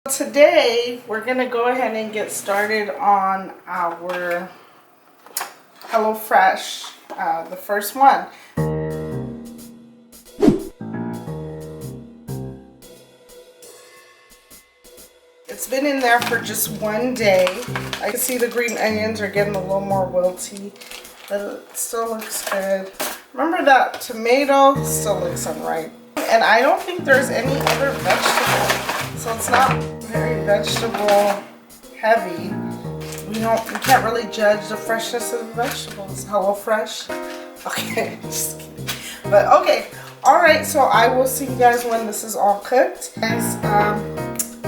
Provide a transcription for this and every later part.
Today, we're gonna go ahead and get started on our HelloFresh, the first one. It's been in there for just one day. I can see the green onions are getting a little more wilty, but it still looks good. Remember that tomato still looks unripe. And I don't think there's any other vegetable, so it's not very vegetable heavy. We can't really judge the freshness of the vegetables. HelloFresh. Okay, just kidding. But okay, all right. So I will see you guys when this is all cooked.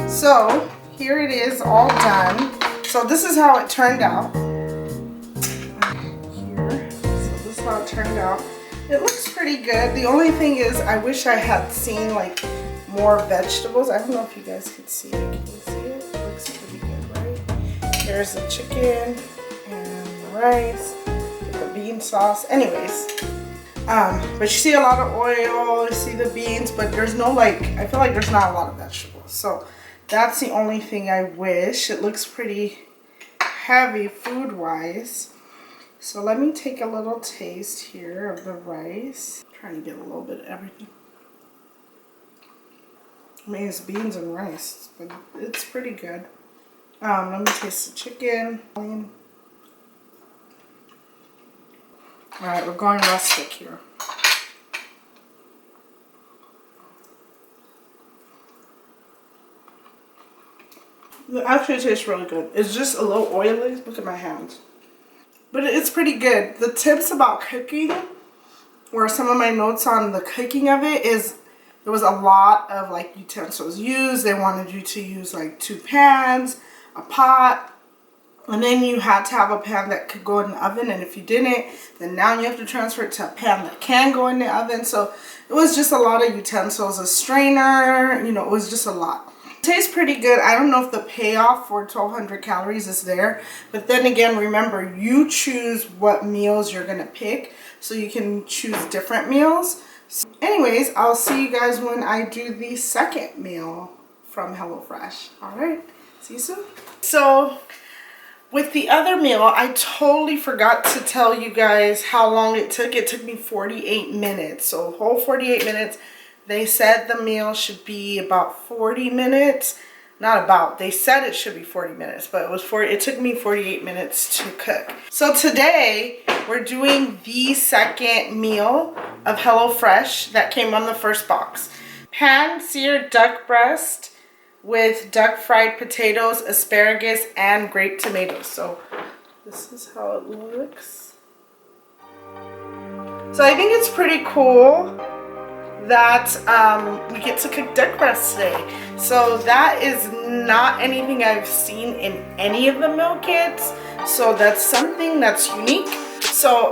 So here it is, all done. So this is how it turned out. Here, so this is how it turned out. It looks pretty good. The only thing is, I wish I had seen like more vegetables. I don't know if you guys can see it. Can you see it? It looks pretty good, right? Here's the chicken and the rice, the bean sauce. Anyways, but you see a lot of oil. You see the beans, but there's no like. I feel like there's not a lot of vegetables. So that's the only thing I wish. It looks pretty heavy food-wise. So let me take a little taste here of the rice. I'm trying to get a little bit of everything. I mean, it's beans and rice, but it's pretty good. Let me taste the chicken. Alright, we're going rustic here. It actually tastes really good. It's just a little oily. Look at my hands. But it's pretty good. The tips about cooking, or some of my notes on the cooking of it, is there was a lot of like utensils used. They wanted you to use like 2 pans, a pot, and then you had to have a pan that could go in the oven. And if you didn't, then now you have to transfer it to a pan that can go in the oven. So it was just a lot of utensils, a strainer, you know, it was just a lot. Tastes pretty good. I don't know if the payoff for 1,200 calories is there, but then again, remember, you choose what meals you're gonna pick, so you can choose different meals. So anyways, I'll see you guys when I do the second meal from HelloFresh. All right, see you soon. So with the other meal, I totally forgot to tell you guys how long it took. It took me 48 minutes, so a whole 48 minutes. They said the meal should be about 40 minutes. Not about, they said it should be 40 minutes, but it took me 48 minutes to cook. So today, we're doing the second meal of HelloFresh that came on the first box. Pan seared duck breast with duck fried potatoes, asparagus, and grape tomatoes. So this is how it looks. So I think it's pretty cool that we get to cook duck breast today. So that is not anything I've seen in any of the meal kits. So that's something that's unique. So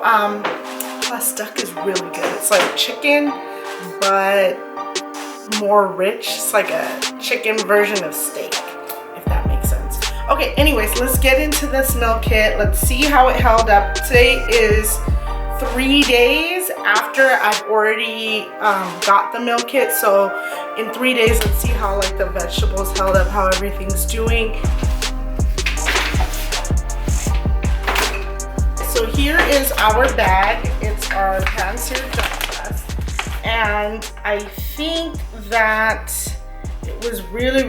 plus duck is really good. It's like chicken, but more rich. It's like a chicken version of steak, if that makes sense. Okay, anyways, let's get into this meal kit. Let's see how it held up. Today is 3 days after I've already got the meal kit. So in 3 days, let's see how like the vegetables held up, how everything's doing. So here is our bag. It's our Pan Seared Duck Breast, and I think that it was really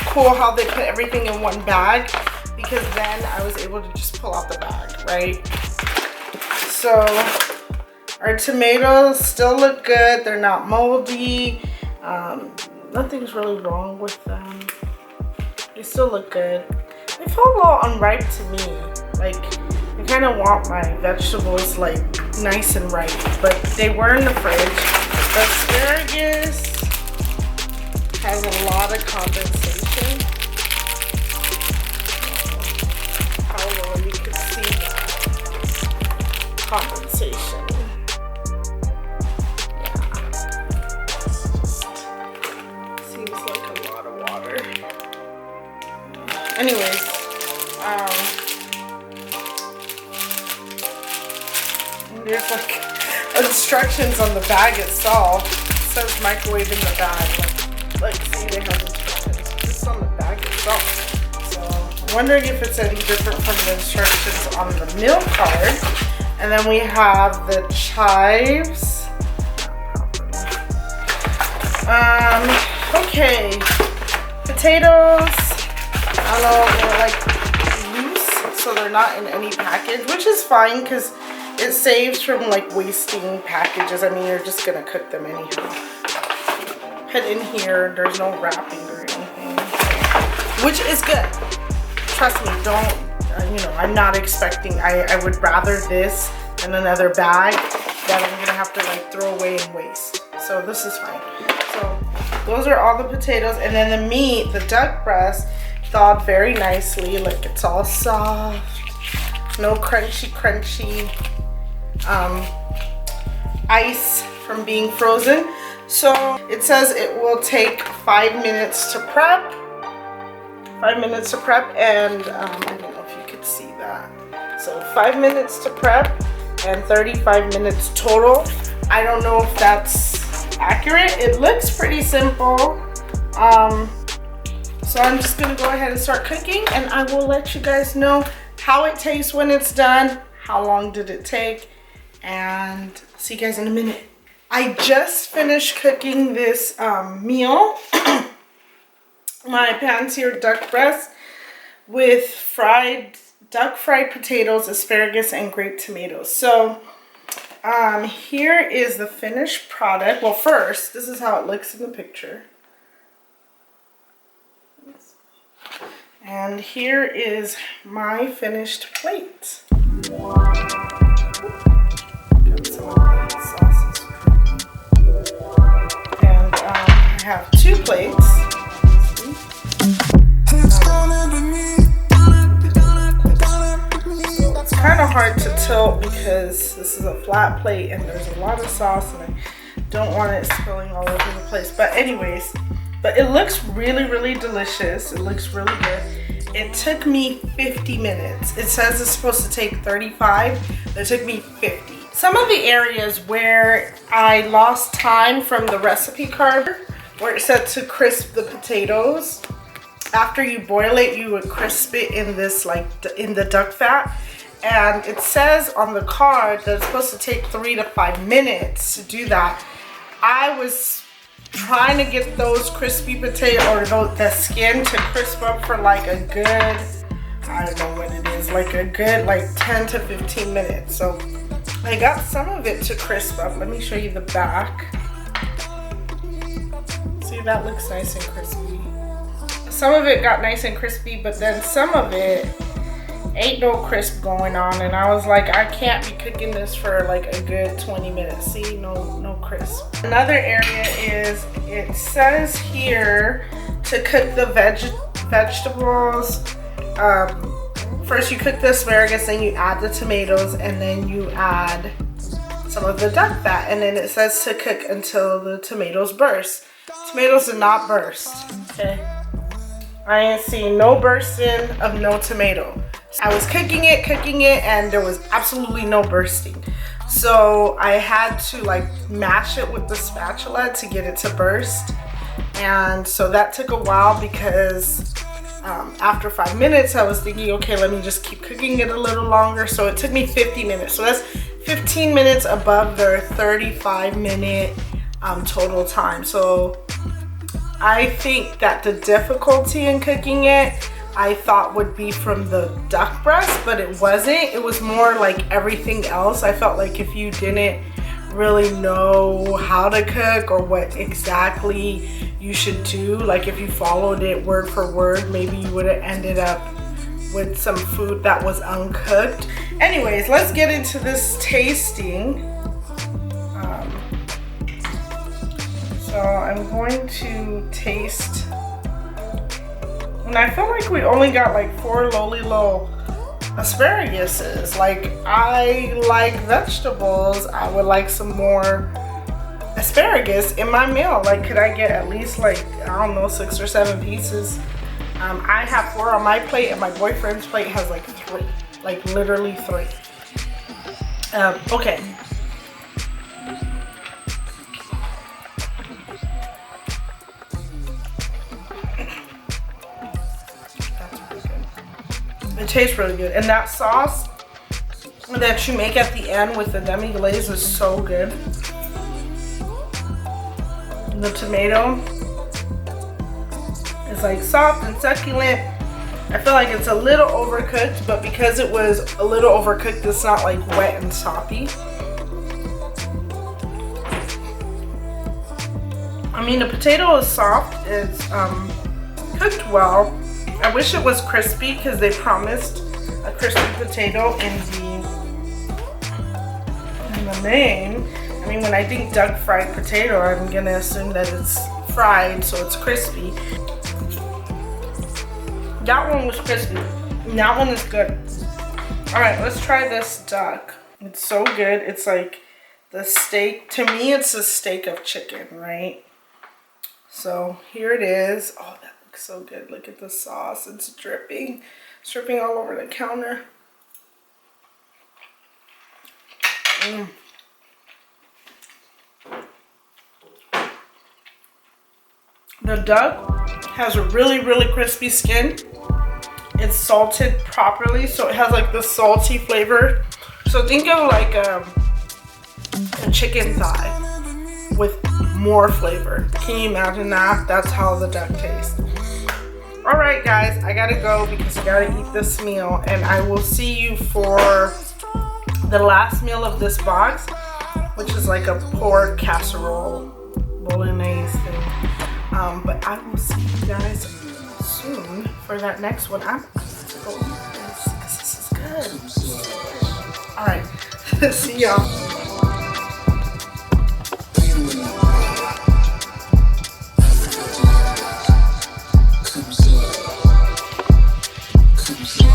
cool how they put everything in one bag, because then I was able to just pull out the bag, right? So our tomatoes still look good. They're not moldy. Nothing's really wrong with them. They still look good. They feel a little unripe to me. Like, I kind of want my vegetables like nice and ripe, but they were in the fridge. The asparagus has a lot of condensation. How well you can see that condensation. Yeah, seems like a lot of water. Anyways, there's like instructions on the bag itself. It says microwave in the bag. Like see, they have instructions. wondering if it's any different from the instructions on the meal card. And then we have the chives. Okay, potatoes. I don't know, they're like loose, so they're not in any package, which is fine because it saves from like wasting packages. I mean, you're just gonna cook them anyhow. Put in here, there's no wrapping or anything, which is good. Trust me, don't, you know, I'm not expecting, I would rather this than another bag that I'm gonna have to like throw away and waste. So this is fine. So those are all the potatoes, and then the meat, the duck breast, thawed very nicely. Like it's all soft, no crunchy ice from being frozen. So it says it will take 5 minutes to prep. 5 minutes to prep, and I don't know if you could see that. So 5 minutes to prep and 35 minutes total. I don't know if that's accurate. It looks pretty simple. So I'm just gonna go ahead and start cooking, and I will let you guys know how it tastes when it's done, how long did it take, and I'll see you guys in a minute. I just finished cooking this meal, my pan seared duck breast with fried potatoes, asparagus, and grape tomatoes. So here is the finished product. Well, first, this is how it looks in the picture. And here is my finished plate. I have 2 plates. It's kind of hard to tilt because this is a flat plate and there's a lot of sauce, and I don't want it spilling all over the place. But anyways, but it looks really delicious. It looks really good. It took me 50 minutes. It says it's supposed to take 35. It took me 50. Some of the areas where I lost time from the recipe card, where it said to crisp the potatoes. After you boil it, you would crisp it in this, like in the duck fat. And it says on the card that it's supposed to take 3 to 5 minutes to do that. I was trying to get those crispy potatoes, or the skin, to crisp up for like a good, I don't know what it is, like a good like 10 to 15 minutes. So I got some of it to crisp up. Let me show you the back. See, that looks nice and crispy. Some of it got nice and crispy, but then some of it ain't no crisp going on, and I was like, I can't be cooking this for like a good 20 minutes. See, no crisp. Another area is, it says here to cook the vegetables. First you cook the asparagus, then you add the tomatoes, and then you add some of the duck fat, and then it says to cook until the tomatoes burst. Tomatoes did not burst, okay? I ain't seen no bursting of no tomato. I was cooking it, and there was absolutely no bursting. So I had to like mash it with the spatula to get it to burst. And so that took a while because after 5 minutes, I was thinking, okay, let me just keep cooking it a little longer. So it took me 50 minutes. So that's 15 minutes above their 35-minute total time. So I think that the difficulty in cooking it, I thought would be from the duck breast, but it wasn't. It was more like everything else. I felt like if you didn't really know how to cook or what exactly you should do, like if you followed it word for word, maybe you would have ended up with some food that was uncooked. Anyways, let's get into this tasting. So I'm going to taste, and I feel like we only got like 4 low asparaguses. Like, I like vegetables. I would like some more asparagus in my meal. Like, could I get at least like, I don't know, 6 or 7 pieces? I have 4 on my plate, and my boyfriend's plate has like 3, like literally 3. Okay. It tastes really good. And that sauce that you make at the end with the demi glaze is so good. The tomato is like soft and succulent. I feel like it's a little overcooked, but because it was a little overcooked, it's not like wet and soppy. I mean, the potato is soft. It's cooked well. I wish it was crispy because they promised a crispy potato in the name. I mean, when I think duck fried potato, I'm gonna assume that it's fried, so it's crispy. That one was crispy. And that one is good. All right, let's try this duck. It's so good. It's like the steak. To me, it's a steak of chicken, right? So here it is. Oh, that looks so good. Look at the sauce. It's dripping. It's dripping all over the counter. The duck has a really, really crispy skin. It's salted properly, so it has like the salty flavor. So think of like a chicken thigh with more flavor. Can you imagine that? That's how the duck tastes. All right, guys, I gotta go because I gotta eat this meal, and I will see you for the last meal of this box, which is like a pork casserole bolognese thing. But I will see you guys soon for that next one. I'm gonna go eat this because this is good. All right, see y'all. Come see.